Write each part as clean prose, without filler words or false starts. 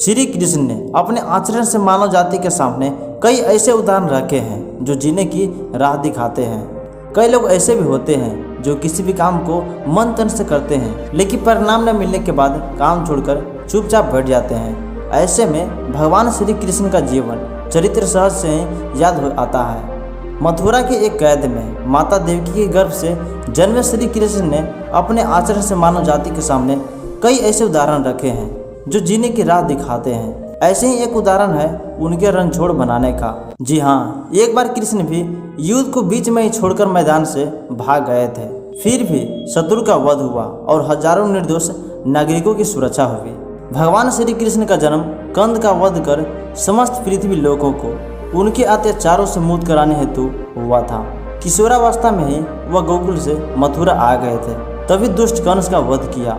श्री कृष्ण ने अपने आचरण से मानव जाति के सामने कई ऐसे उदाहरण रखे हैं जो जीने की राह दिखाते हैं। कई लोग ऐसे भी होते हैं जो किसी भी काम को मन तन से करते हैं, लेकिन परिणाम न मिलने के बाद काम छोड़कर चुपचाप बैठ जाते हैं। ऐसे में भगवान श्री कृष्ण का जीवन चरित्र सहज से ही याद हो आता है। मथुरा के एक कैद में माता देवकी के गर्भ से जन्मे श्री कृष्ण ने अपने आचरण से मानव जाति के सामने कई ऐसे उदाहरण रखे हैं जो जीने की राह दिखाते हैं। ऐसे ही एक उदाहरण है उनके रणछोड़ बनाने का। जी हाँ, एक बार कृष्ण भी युद्ध को बीच में ही छोड़कर मैदान से भाग गए थे। फिर भी शत्रु का वध हुआ और हजारों निर्दोष नागरिकों की सुरक्षा हुई। भगवान श्री कृष्ण का जन्म कंद का वध कर समस्त पृथ्वी लोगों को उनके अत्याचारों से मुक्त कराने हेतु हुआ था। किशोरावस्था में ही वह गोकुल से मथुरा आ गए थे। तभी दुष्ट कंस का वध किया।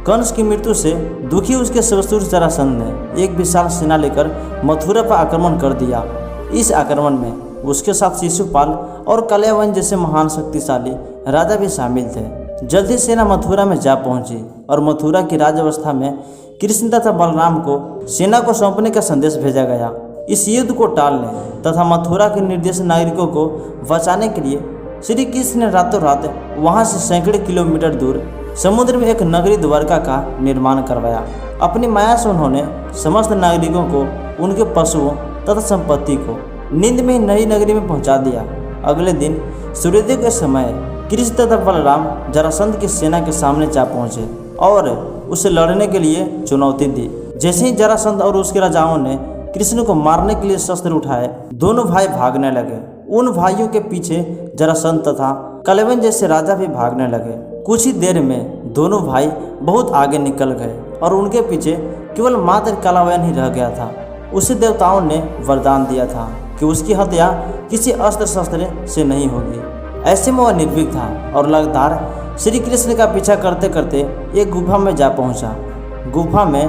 कंस की मृत्यु से दुखी उसके ससुर जरासंध ने एक विशाल सेना लेकर मथुरा पर आक्रमण कर दिया। इस आक्रमण में उसके साथ शिशुपाल और कल्यावन जैसे महान शक्तिशाली राजा भी शामिल थे। जल्दी सेना मथुरा में जा पहुंची और मथुरा की राज्यावस्था में कृष्ण तथा बलराम को सेना को सौंपने का संदेश भेजा गया। इस युद्ध को टालने तथा मथुरा के निर्देश नागरिकों को बचाने के लिए श्री कृष्ण ने रातों रात वहां से सैकड़ों किलोमीटर दूर समुद्र में एक नगरी द्वारका का निर्माण करवाया। अपनी माया से उन्होंने समस्त नागरिकों को, उनके पशुओं तथा संपत्ति को नींद में ही नई नगरी में पहुंचा दिया। अगले दिन सूर्योदय के समय कृष्ण तथा बलराम जरासंध की सेना के सामने जा पहुंचे और उसे लड़ने के लिए चुनौती दी। जैसे ही जरासंध और उसके राजाओं ने कृष्ण को मारने के लिए शस्त्र उठाए, दोनों भाई भागने लगे। उन भाइयों के पीछे जरासंध तथा कल्यावन जैसे राजा भी भागने लगे। कुछ ही देर में दोनों भाई बहुत आगे निकल गए और उनके पीछे केवल मात्र कल्यावन ही रह गया था। उसे देवताओं ने वरदान दिया था कि उसकी हत्या किसी अस्त्र शस्त्र से नहीं होगी। ऐसे में वह निर्भीक था और लगातार श्री कृष्ण का पीछा करते करते एक गुफा में जा पहुंचा। गुफा में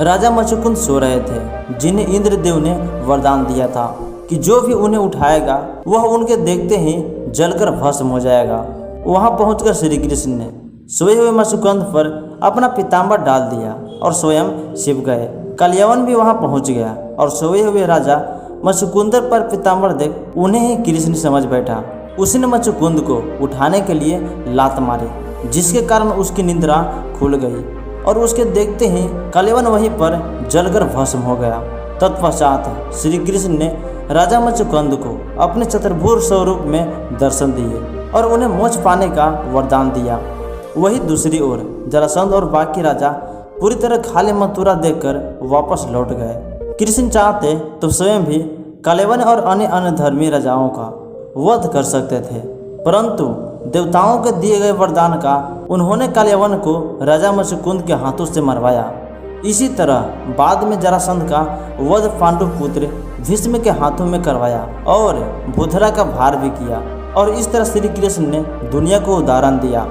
राजा मुचुकुंद सो रहे थे, जिन्हें इंद्रदेव ने वरदान दिया था कि जो भी उन्हें उठाएगा वह उनके देखते ही जलकर भस्म हो जाएगा। वहां पहुंचकर श्री कृष्ण ने सोए हुए मुचुकुंद पर अपना पीताम्बर डाल दिया और स्वयं छिप गए। कल्यावन भी वहां पहुंच गया और सोए हुए राजा मुचुकुंद पर पीताम्बर देख उन्हें ही कृष्ण समझ बैठा। उसने मुचुकुंद को उठाने के लिए लात मारी, जिसके कारण उसकी निद्रा खुल गई और उसके देखते ही कल्यावन वहीं पर जलकर भस्म हो गया। तत्पश्चात श्री कृष्ण ने राजा मुचुकुंद को अपने चतुर्भुज स्वरूप में दर्शन दिए और उन्हें मोक्ष पाने का वरदान दिया। वही दूसरी ओर जरासंध और बाकी राजा पूरी तरह खाली मथुरा देखकर वापस लौट गए। कृष्ण चाहते तो स्वयं भी कल्यावन और अन्य धर्मी राजाओं का वध कर सकते थे, परंतु देवताओं के दिए गए वरदान का उन्होंने कल्यावन को राजा मुचुकुंद के हाथों से मरवाया। इसी तरह बाद में जरासंध का वध पांडु पुत्र भीष्म के हाथों में करवाया और बुधरा का भार भी किया। और इस तरह श्री कृष्ण ने दुनिया को उदाहरण दिया।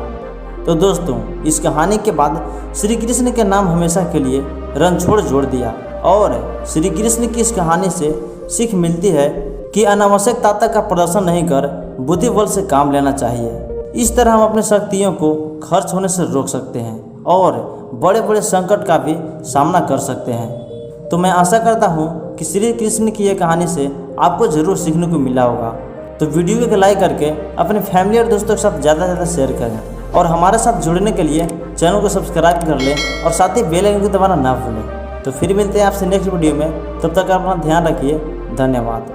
तो दोस्तों, इस कहानी के बाद श्री कृष्ण के नाम हमेशा के लिए रणछोड़ जोड़ दिया। और श्री कृष्ण की इस कहानी से सीख मिलती है कि अनावश्यक ताकत का प्रदर्शन नहीं कर बुद्धि बल से काम लेना चाहिए। इस तरह हम अपनी शक्तियों को खर्च होने से रोक सकते हैं और बड़े बड़े संकट का भी सामना कर सकते हैं। तो मैं आशा करता हूँ कि श्री कृष्ण की यह कहानी से आपको जरूर सीखने को मिला होगा। तो वीडियो को लाइक करके अपने फैमिली और दोस्तों के साथ ज़्यादा से ज़्यादा शेयर करें और हमारे साथ जुड़ने के लिए चैनल को सब्सक्राइब कर लें और साथ ही बेल आइकन को दबाना ना भूलें। तो फिर मिलते हैं आपसे नेक्स्ट वीडियो में। तब तक अपना ध्यान रखिए। धन्यवाद।